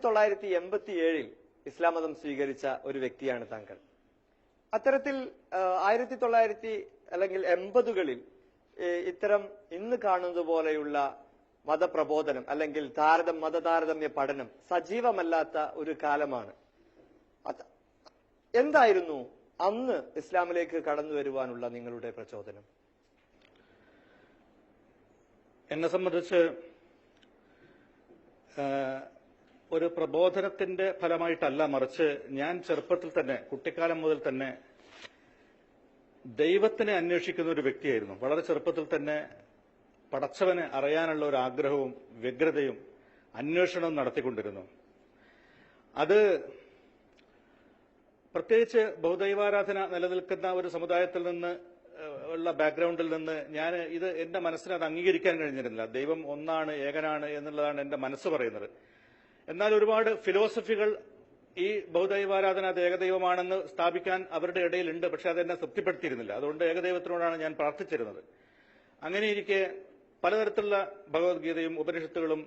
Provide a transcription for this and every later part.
1987 ഇസ്ലാം മതം സ്വീകരിച്ച ഒരു വ്യക്തിയാണ് താങ്കൾ. അത്തരത്തിൽ 1900 അല്ലെങ്കിൽ 80കളിൽ ഇത്തരം ഇന്ന് കാണുന്നത് പോലെയുള്ള മതപ്രബോധനം അല്ലെങ്കിൽ മതതാരതമ്യ പഠനം സജീവമല്ലാത്ത ഒരു കാലമാണ്. എന്തായിരുന്നു അന്ന് ഇസ്ലാമിലേക്ക് കടന്നു വരുവാനുള്ള നിങ്ങളുടെ പ്രചോദനം? എന്നെ സംബന്ധിച്ച് ഒരു പ്രബോധനത്തിന്റെ ഫലമായിട്ടല്ല, മറിച്ച് ഞാൻ ചെറുപ്പത്തിൽ തന്നെ, കുട്ടിക്കാലം മുതൽ തന്നെ ദൈവത്തിനെ അന്വേഷിക്കുന്ന ഒരു വ്യക്തിയായിരുന്നു. വളരെ ചെറുപ്പത്തിൽ തന്നെ പടച്ചവനെ അറിയാനുള്ള ഒരു ആഗ്രഹവും വ്യഗ്രതയും അന്വേഷണവും നടത്തിക്കൊണ്ടിരുന്നു. അത് പ്രത്യേകിച്ച് ബഹുദൈവാരാധന നിലനിൽക്കുന്ന ഒരു സമുദായത്തിൽ നിന്ന് ഉള്ള ബാക്ക്ഗ്രൗണ്ടിൽ നിന്ന് ഇത് എന്റെ മനസ്സിന് അത് അംഗീകരിക്കാൻ കഴിഞ്ഞിരുന്നില്ല. ദൈവം ഒന്നാണ്, ഏകനാണ് എന്നുള്ളതാണ് എന്റെ മനസ്സ് പറയുന്നത്. എന്നാൽ ഒരുപാട് ഫിലോസഫികൾ ഈ ബഹുദൈവാരാധന അത് ഏകദൈവമാണെന്ന് സ്ഥാപിക്കാൻ അവരുടെ ഇടയിലുണ്ട്. പക്ഷെ അതെന്നെ തൃപ്തിപ്പെടുത്തിയിരുന്നില്ല. അതുകൊണ്ട് ഏകദൈവത്തിനോടാണ് ഞാൻ പ്രാർത്ഥിച്ചിരുന്നത്. അങ്ങനെയിരിക്കെ പലതരത്തിലുള്ള ഭഗവത്ഗീതയും ഉപനിഷത്തുകളും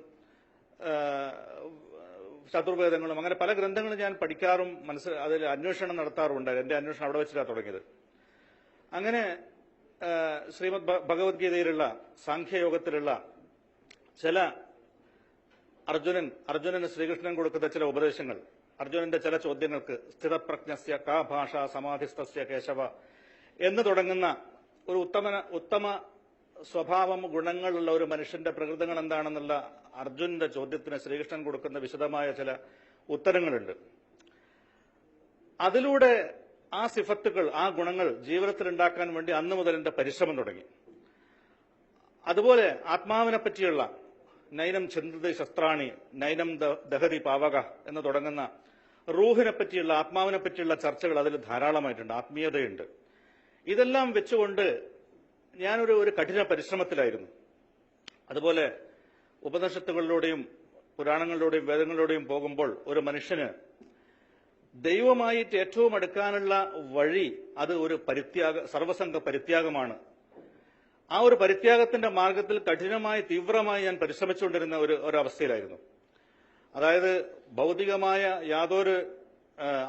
ചതുർവേദങ്ങളും അങ്ങനെ പല ഗ്രന്ഥങ്ങളും ഞാൻ പഠിക്കാറും അതിൽ അന്വേഷണം നടത്താറുണ്ടായിരുന്നു. എന്റെ അന്വേഷണം അവിടെ വെച്ചിട്ടാണ് തുടങ്ങിയത്. അങ്ങനെ ശ്രീമദ് ഭഗവത്ഗീതയിലുള്ള സാഖ്യയോഗത്തിലുള്ള ചില അർജുനന് ശ്രീകൃഷ്ണൻ കൊടുക്കുന്ന ചില ഉപദേശങ്ങൾ, അർജുനന്റെ ചില ചോദ്യങ്ങൾക്ക് സ്ഥിതപ്രജ്ഞസ്യ കാ ഭാഷ സമാധിസ്ഥസ്യ കേശവ എന്ന് തുടങ്ങുന്ന ഒരു ഉത്തമ സ്വഭാവം ഗുണങ്ങളുള്ള ഒരു മനുഷ്യന്റെ പ്രകൃതങ്ങൾ എന്താണെന്നുള്ള അർജുനന്റെ ചോദ്യത്തിന് ശ്രീകൃഷ്ണൻ കൊടുക്കുന്ന വിശദമായ ചില ഉത്തരങ്ങളുണ്ട്. അതിലൂടെ ആ സിഫത്തുകൾ, ആ ഗുണങ്ങൾ ജീവിതത്തിൽ ഉണ്ടാക്കാൻ വേണ്ടി അന്നു മുതൽ എന്റെ പരിശ്രമം തുടങ്ങി. അതുപോലെ ആത്മാവിനെ പറ്റിയുള്ള നൈനം ചിന്തതി ശസ്ത്രാണി നൈനം ദഹതി പാവക എന്ന് തുടങ്ങുന്ന റൂഹിനെ പറ്റിയുള്ള, ആത്മാവിനെ പറ്റിയുള്ള ചർച്ചകൾ അതിൽ ധാരാളമായിട്ടുണ്ട്. ആത്മീയതയുണ്ട്. ഇതെല്ലാം വെച്ചുകൊണ്ട് ഞാനൊരു കഠിന പരിശ്രമത്തിലായിരുന്നു. അതുപോലെ ഉപനിഷത്തുകളിലൂടെയും പുരാണങ്ങളിലൂടെയും വേദങ്ങളിലൂടെയും പോകുമ്പോൾ ഒരു മനുഷ്യന് ദൈവമായിട്ട് ഏറ്റവും അടുക്കാനുള്ള വഴി അത് ഒരു സർവസംഘ പരിത്യാഗമാണ്. ആ ഒരു പരിത്യാഗത്തിന്റെ മാർഗത്തിൽ കഠിനമായി തീവ്രമായി ഞാൻ പരിശ്രമിച്ചുകൊണ്ടിരുന്ന ഒരവസ്ഥയിലായിരുന്നു. അതായത് ഭൗതികമായ യാതൊരു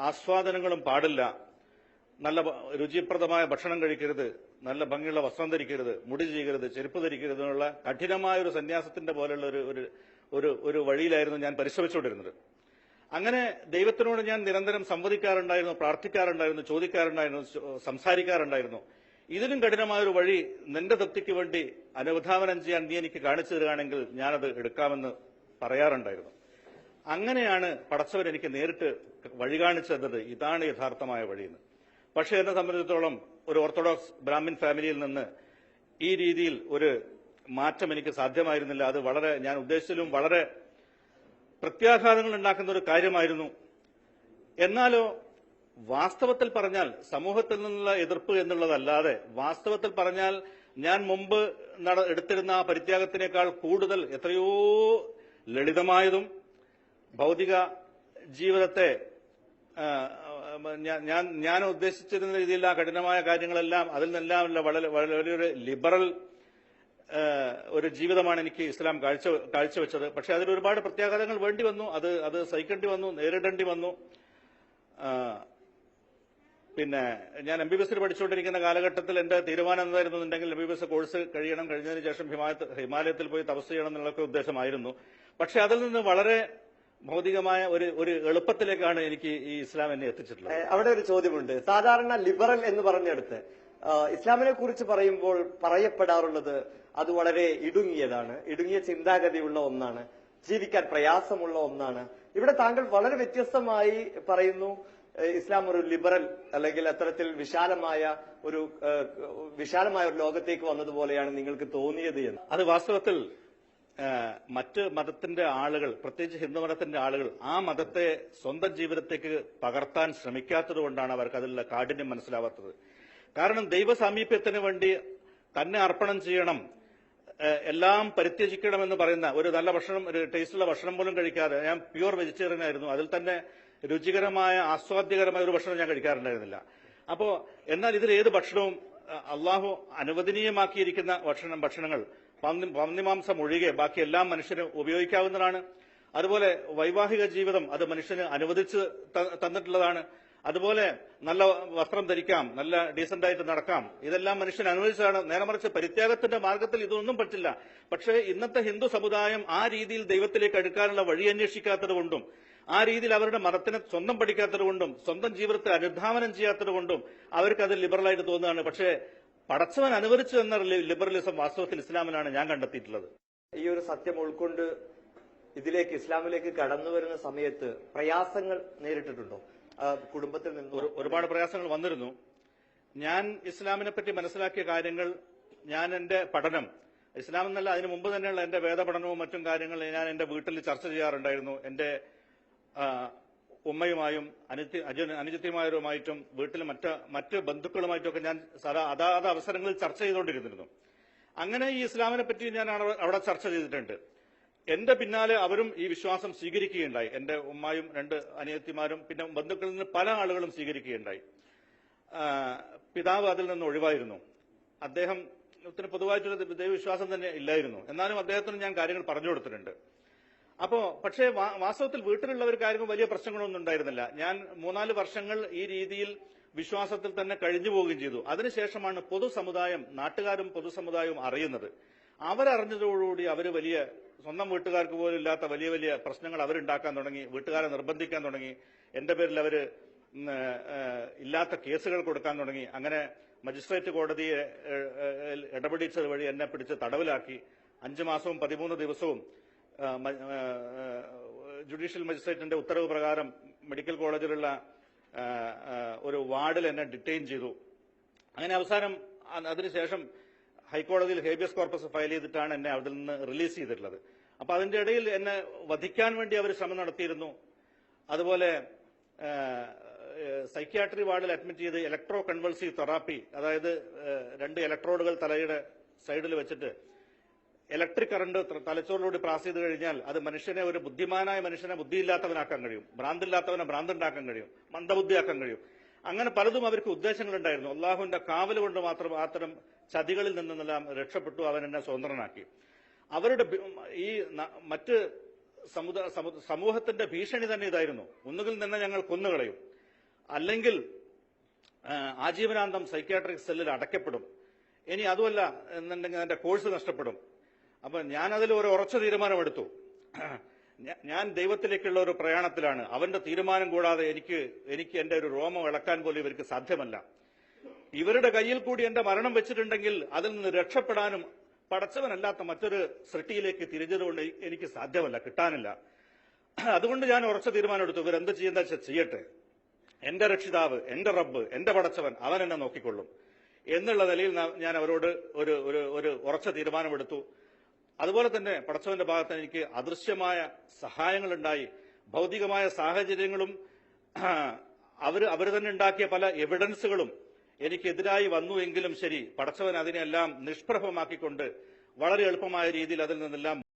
ആസ്വാദനങ്ങളും പാടില്ല, നല്ല രുചിപ്രദമായ ഭക്ഷണം കഴിക്കരുത്, നല്ല ഭംഗിയുള്ള വസ്ത്രം ധരിക്കരുത്, മുടി ചെയ്യരുത്, ചെരുപ്പ് ധരിക്കരുത് എന്നുള്ള കഠിനമായ ഒരു സന്യാസത്തിന്റെ പോലെയുള്ള ഒരു വഴിയിലായിരുന്നു ഞാൻ പരിശ്രമിച്ചുകൊണ്ടിരുന്നത്. അങ്ങനെ ദൈവത്തിനോട് ഞാൻ നിരന്തരം സംവദിക്കാറുണ്ടായിരുന്നു, പ്രാർത്ഥിക്കാറുണ്ടായിരുന്നു, ചോദിക്കാറുണ്ടായിരുന്നു, സംസാരിക്കാറുണ്ടായിരുന്നു. ഇതിലും കഠിനമായൊരു വഴി നിന്റെ തൃപ്തിക്ക് വേണ്ടി അനുധാവനം ചെയ്യാൻ നീ എനിക്ക് കാണിച്ചു തരികയാണെങ്കിൽ ഞാനത് എടുക്കാമെന്ന് പറയാറുണ്ടായിരുന്നു. അങ്ങനെയാണ് പടച്ചവൻ എനിക്ക് നേരിട്ട് വഴി കാണിച്ചു തന്നത്. ഇതാണ് യഥാർത്ഥമായ വഴിയെന്ന്. പക്ഷെ എന്നെ സംബന്ധിച്ചിടത്തോളം ഒരു ഓർത്തഡോക്സ് ബ്രാഹ്മിൻ ഫാമിലിയിൽ നിന്ന് ഈ രീതിയിൽ ഒരു മാറ്റം എനിക്ക് സാധ്യമായിരുന്നില്ല. അത് ഞാൻ ഉദ്ദേശിച്ചതിലും വളരെ പ്രത്യാഘാതങ്ങൾ ഉണ്ടാക്കുന്ന ഒരു കാര്യമായിരുന്നു. എന്നാലോ വാസ്തവത്തിൽ പറഞ്ഞാൽ സമൂഹത്തിൽ നിന്നുള്ള എതിർപ്പ് എന്നുള്ളതല്ലാതെ വാസ്തവത്തിൽ പറഞ്ഞാൽ ഞാൻ മുമ്പ് എടുത്തിരുന്ന ആ പരിത്യാഗത്തിനേക്കാൾ കൂടുതൽ എത്രയോ ലളിതമായതും ഭൗതിക ജീവിതത്തെ ഞാൻ ഉദ്ദേശിച്ചിരുന്ന രീതിയിൽ ആ കഠിനമായ കാര്യങ്ങളെല്ലാം അതിൽ നിന്നെല്ലാം വലിയൊരു ലിബറൽ ഒരു ജീവിതമാണ് എനിക്ക് ഇസ്ലാം കാഴ്ചവെച്ചത്. പക്ഷെ അതിൽ ഒരുപാട് പ്രത്യാഘാതങ്ങൾ വേണ്ടി വന്നു. അത് സഹിക്കേണ്ടി വന്നു, നേരിടേണ്ടി വന്നു. പിന്നെ ഞാൻ MBBS പഠിച്ചുകൊണ്ടിരിക്കുന്ന കാലഘട്ടത്തിൽ എന്റെ തീരുമാനം എന്തായിരുന്നുണ്ടെങ്കിൽ MBBS കോഴ്സ് കഴിഞ്ഞതിന് ശേഷം ഹിമാലയത്തിൽ പോയി തപസ് ചെയ്യണം എന്നുള്ളൊക്കെ ഉദ്ദേശമായിരുന്നു. പക്ഷെ അതിൽ നിന്ന് വളരെ ഭൗതികമായ ഒരു എളുപ്പത്തിലേക്കാണ് എനിക്ക് ഈ ഇസ്ലാം എന്നെ എത്തിച്ചിട്ടുള്ളത്. അവിടെ ഒരു ചോദ്യമുണ്ട്. സാധാരണ ലിബറൽ എന്ന് പറഞ്ഞെടുത്ത് ഇസ്ലാമിനെ കുറിച്ച് പറയുമ്പോൾ പറയപ്പെടാറുള്ളത് അത് വളരെ ഇടുങ്ങിയ ചിന്താഗതിയുള്ള ഒന്നാണ്, ജീവിക്കാൻ പ്രയാസമുള്ള ഒന്നാണ്. ഇവിടെ താങ്കൾ വളരെ വ്യത്യസ്തമായി പറയുന്നു, ഇസ്ലാം ഒരു ലിബറൽ അല്ലെങ്കിൽ അത്തരത്തിൽ വിശാലമായ ഒരു ലോകത്തേക്ക് വന്നതുപോലെയാണ് നിങ്ങൾക്ക് തോന്നിയത് എന്ന്. അത് വാസ്തവത്തിൽ മറ്റ് മതത്തിന്റെ ആളുകൾ, പ്രത്യേകിച്ച് ഹിന്ദുമതത്തിന്റെ ആളുകൾ ആ മതത്തെ സ്വന്തം ജീവിതത്തേക്ക് പകർത്താൻ ശ്രമിക്കാത്തത് കൊണ്ടാണ് അവർക്ക് അതിലുള്ള കാഠിന്യം മനസ്സിലാവാത്തത്. കാരണം ദൈവസാമീപ്യത്തിന് വേണ്ടി തന്നെ അർപ്പണം ചെയ്യണം, എല്ലാം പരിത്യജിക്കണമെന്ന് പറയുന്ന ഒരു നല്ല ഭക്ഷണം, ഒരു ടേസ്റ്റുള്ള ഭക്ഷണം പോലും കഴിക്കാതെ, ഞാൻ പ്യുവർ വെജിറ്റേറിയൻ ആയിരുന്നു, അതിൽ തന്നെ രുചികരമായ ആസ്വാദ്യകരമായ ഒരു ഭക്ഷണം ഞാൻ കഴിക്കാറുണ്ടായിരുന്നില്ല. എന്നാൽ ഇതിൽ ഏത് ഭക്ഷണവും അള്ളാഹു അനുവദനീയമാക്കിയിരിക്കുന്ന ഭക്ഷണങ്ങൾ പന്നിമാംസം ഒഴികെ ബാക്കി എല്ലാം മനുഷ്യന് ഉപയോഗിക്കാവുന്നതാണ്. അതുപോലെ വൈവാഹിക ജീവിതം അത് മനുഷ്യന് അനുവദിച്ച് തന്നിട്ടുള്ളതാണ്. അതുപോലെ നല്ല വസ്ത്രം ധരിക്കാം, നല്ല ഡീസന്റായിട്ട് നടക്കാം, ഇതെല്ലാം മനുഷ്യൻ അനുവദിച്ചതാണ്. നേരെ മറിച്ച് പരിത്യാഗത്തിന്റെ മാർഗത്തിൽ ഇതൊന്നും പറ്റില്ല. പക്ഷേ ഇന്നത്തെ ഹിന്ദു സമുദായം ആ രീതിയിൽ ദൈവത്തിലേക്ക് അടുക്കാനുള്ള വഴി അന്വേഷിക്കാത്തത് കൊണ്ടും ആ രീതിയിൽ അവരുടെ മതത്തിനെ സ്വന്തം പഠിക്കാത്തത് കൊണ്ടും സ്വന്തം ജീവിതത്തെ അനുധാവനം ചെയ്യാത്തത് കൊണ്ടും അവർക്ക് അത് ലിബറലായിട്ട് തോന്നുകയാണ്. പക്ഷേ പടച്ചവൻ അനുവദിച്ചു എന്ന ലിബറലിസം വാസ്തവത്തിൽ ഇസ്ലാമിലാണ് ഞാൻ കണ്ടെത്തിയിട്ടുള്ളത്. ഈ ഒരു സത്യം ഉൾക്കൊണ്ട് ഇതിലേക്ക് ഇസ്ലാമിലേക്ക് കടന്നു വരുന്ന സമയത്ത് പ്രയാസങ്ങൾ നേരിട്ടിട്ടുണ്ടോ? കുടുംബത്തിൽ നിന്ന് ഒരുപാട് പ്രയാസങ്ങൾ വന്നിരുന്നു. ഞാൻ ഇസ്ലാമിനെ പറ്റി മനസ്സിലാക്കിയ കാര്യങ്ങൾ, ഞാൻ എന്റെ പഠനം, ഇസ്ലാം എന്നല്ല അതിനു മുമ്പ് തന്നെയുള്ള എന്റെ വേദപഠനവും മറ്റും കാര്യങ്ങൾ ഞാൻ എന്റെ വീട്ടിൽ ചർച്ച ചെയ്യാറുണ്ടായിരുന്നു. എന്റെ ഉമ്മയുമായും അനുജത്തിമാരുമായിട്ടും വീട്ടിൽ മറ്റ് ബന്ധുക്കളുമായിട്ടുമൊക്കെ ഞാൻ അതാത് അവസരങ്ങളിൽ ചർച്ച ചെയ്തുകൊണ്ടിരുന്നിരുന്നു. അങ്ങനെ ഈ ഇസ്ലാമിനെ പറ്റി ഞാൻ അവിടെ ചർച്ച ചെയ്തിട്ടുണ്ട്. എന്റെ പിന്നാലെ അവരും ഈ വിശ്വാസം സ്വീകരിക്കുകയുണ്ടായി. എന്റെ ഉമ്മായും 2 അനിയത്തിമാരും പിന്നെ ബന്ധുക്കളിൽ നിന്ന് പല ആളുകളും സ്വീകരിക്കുകയുണ്ടായി. പിതാവ് അതിൽ നിന്ന് ഒഴിവായിരുന്നു. അദ്ദേഹത്തിന് പൊതുവായിട്ടൊരു ദൈവവിശ്വാസം തന്നെ ഇല്ലായിരുന്നു. എന്നാലും അദ്ദേഹത്തിന് ഞാൻ കാര്യങ്ങൾ പറഞ്ഞു കൊടുത്തിട്ടുണ്ട്. പക്ഷേ വാസ്തവത്തിൽ വീട്ടിലുള്ളവർക്കാർക്കും വലിയ പ്രശ്നങ്ങളൊന്നും ഉണ്ടായിരുന്നില്ല. ഞാൻ 3-4 വർഷങ്ങൾ ഈ രീതിയിൽ വിശ്വാസത്തിൽ തന്നെ കഴിഞ്ഞു പോവുകയും ചെയ്തു. അതിനുശേഷമാണ് പൊതുസമുദായം, നാട്ടുകാരും പൊതുസമുദായവും അറിയുന്നത്. അവരറിഞ്ഞതോടുകൂടി അവർ വലിയ സ്വന്തം വീട്ടുകാർക്ക് പോലും ഇല്ലാത്ത വലിയ വലിയ പ്രശ്നങ്ങൾ അവരുണ്ടാക്കാൻ തുടങ്ങി, വീട്ടുകാരെ നിർബന്ധിക്കാൻ തുടങ്ങി, എന്റെ പേരിൽ അവർ ഇല്ലാത്ത കേസുകൾ കൊടുക്കാൻ തുടങ്ങി. അങ്ങനെ മജിസ്ട്രേറ്റ് കോടതിയെ ഇടപെടിച്ചത് വഴി എന്നെ പിടിച്ച് തടവിലാക്കി. 5 മാസവും 13 ദിവസവും ജുഡീഷ്യൽ മജിസ്ട്രേറ്റിന്റെ ഉത്തരവ് പ്രകാരം മെഡിക്കൽ കോളേജിലുള്ള ഒരു വാർഡിൽ എന്നെ ഡിറ്റെയിൻ ചെയ്തു. അങ്ങനെ അവസാനം അതിനുശേഷം ഹൈക്കോടതിയിൽ ഹേബിയസ് കോർപ്പസ് ഫയൽ ചെയ്തിട്ടാണ് എന്നെ അതിൽ നിന്ന് റിലീസ് ചെയ്തിട്ടുള്ളത്. അപ്പൊ അതിന്റെ ഇടയിൽ എന്നെ വധിക്കാൻ വേണ്ടി അവർ ശ്രമം നടത്തിയിരുന്നു. അതുപോലെ സൈക്യാട്രി വാർഡിൽ അഡ്മിറ്റ് ചെയ്ത് ഇലക്ട്രോ കൺവൾസീവ് തെറാപ്പി, അതായത് 2 ഇലക്ട്രോഡുകൾ തലയുടെ സൈഡിൽ വെച്ചിട്ട് ഇലക്ട്രിക് കറണ്ട് തലച്ചോറിലൂടെ പാസ് ചെയ്ത് കഴിഞ്ഞാൽ അത് മനുഷ്യനെ, ഒരു ബുദ്ധിമാനായ മനുഷ്യനെ ബുദ്ധിയില്ലാത്തവനാക്കാൻ കഴിയും, ഭ്രാന്തില്ലാത്തവനെ ഭ്രാന്തുണ്ടാക്കാൻ കഴിയും, മന്ദബുദ്ധിയാക്കാൻ കഴിയും. അങ്ങനെ പലതും അവർക്ക് ഉദ്ദേശങ്ങളുണ്ടായിരുന്നു. അള്ളാഹുവിന്റെ കാവൽ കൊണ്ട് മാത്രം അത്തരം ചതികളിൽ നിന്നെല്ലാം രക്ഷപ്പെട്ടു. അവൻ എന്നെ സ്വതന്ത്രനാക്കി. അവരുടെ ഈ മറ്റ് സമൂഹത്തിന്റെ ഭീഷണി തന്നെ ഇതായിരുന്നു. ഒന്നുകിൽ തന്നെ ഞങ്ങൾ കൊന്നുകളയും, അല്ലെങ്കിൽ ആജീവനാന്തം സൈക്യാട്രിക് സെല്ലിൽ അടയ്ക്കപ്പെടും, ഇനി അതുമല്ല എന്നുണ്ടെങ്കിൽ എന്റെ കോഴ്സ് നഷ്ടപ്പെടും. അപ്പൊ ഞാനതിൽ ഒരു ഉറച്ച തീരുമാനമെടുത്തു. ഞാൻ ദൈവത്തിലേക്കുള്ള ഒരു പ്രയാണത്തിലാണ്. അവന്റെ തീരുമാനം കൂടാതെ എനിക്ക് എന്റെ ഒരു രോമം ഇളക്കാൻ പോലും ഇവർക്ക് സാധ്യമല്ല. ഇവരുടെ കയ്യിൽ കൂടി എന്റെ മരണം വെച്ചിട്ടുണ്ടെങ്കിൽ അതിൽ നിന്ന് രക്ഷപ്പെടാനും പടച്ചവനല്ലാത്ത മറ്റൊരു സൃഷ്ടിയിലേക്ക് തിരിഞ്ഞതുകൊണ്ട് എനിക്ക് സാധ്യമല്ല, കിട്ടാനില്ല. അതുകൊണ്ട് ഞാൻ ഉറച്ച തീരുമാനമെടുത്തു, ഇവരെന്ത് ചെയ്യുന്ന ചെയ്യട്ടെ, എന്റെ രക്ഷിതാവ്, എന്റെ റബ്ബ്, എന്റെ പടച്ചവൻ, അവൻ എന്നെ നോക്കിക്കൊള്ളും എന്നുള്ള നിലയിൽ ഞാൻ അവരോട് ഒരു ഉറച്ച തീരുമാനമെടുത്തു. അതുപോലെ തന്നെ പടച്ചവന്റെ ഭാഗത്ത് എനിക്ക് അദൃശ്യമായ സഹായങ്ങളുണ്ടായി. ഭൗതികമായ സാഹചര്യങ്ങളും അവർ തന്നെ ഉണ്ടാക്കിയ പല എവിഡൻസുകളും എനിക്കെതിരായി വന്നു എങ്കിലും ശരി, പടച്ചവൻ അതിനെല്ലാം നിഷ്പ്രഭമാക്കിക്കൊണ്ട് വളരെ എളുപ്പമായ രീതിയിൽ അതിൽ നിന്നെല്ലാം